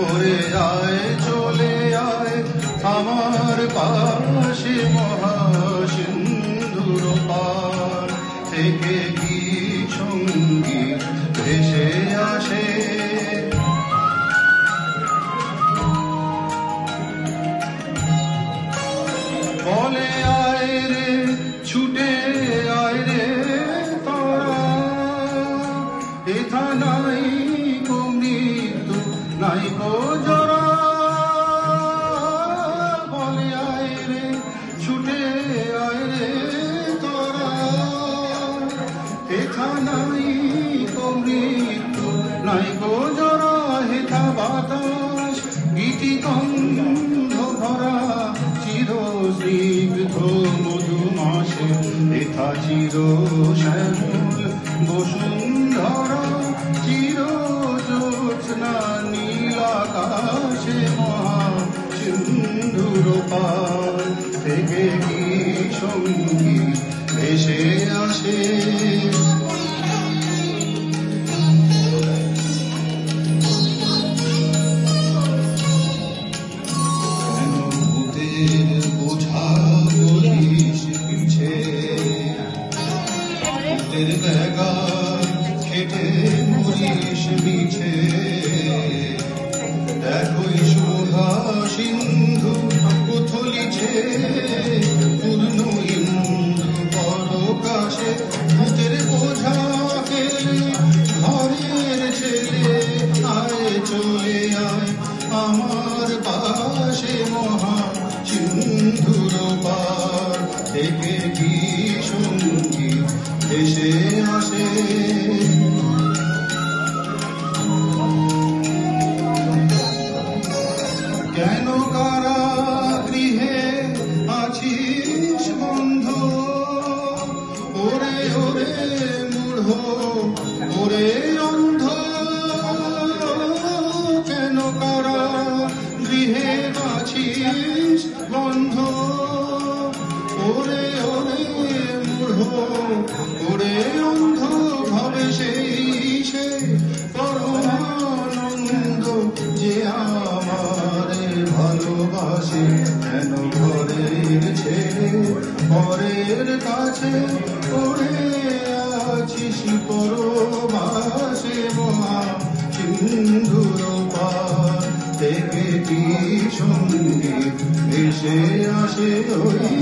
ওরে আয় চলে আয় আমার পাশে মহাসিন্ধুর পার থেকে কি সঙ্গীত ভেসে আসে। বলে আয় রে ছুটে আয় রে তোরা, এথা নাই কো মৃত্যু নাই কো জরা। বলে আয় রে ছুটে আয় রে তোরা, এথা নাই কো মৃত্যু নাই কো জরা। হেথা বাতাস গীতি গন্ধ ভরা চির স্নিগ্ধ মধুমাসে, এথা চির শ্যামল বসুন্ধরা চির জ্যোৎস্না নীল আকাশে মহাসিন্ধুর পার থেকে কি সঙ্গীত ভেসে আসে। বেগা খেটে মরিস মিছে, দেখোই শোভা সিন্ধু কুথলিছে পূর্ণ ইন্দু পরকাশে। ভূতের বোঝা ফেলে ঘরের ছেলে আয় চলে আয় আমার পাশে মহাসিন্ধুর পার থেকে কি সঙ্গীত ভেসে আসে। কেন কারাগৃহে আছিস বন্ধ, ওরে ওরে মূঢ় ওরে অন্ধ। কেন কারাগৃহে আছিস বন্ধ, ওরে ওরে মূঢ় ওরে অন্ধ। ভাবে সেই সে পরমানন্দ যে আমারে ভালোবাসে। কেন ঘরের ছেড়ে পরের কাছে পড়ে আছিস পরবাসে মহাসিন্ধুর পার থেকে কি সঙ্গীত ভেসে আসে। ওই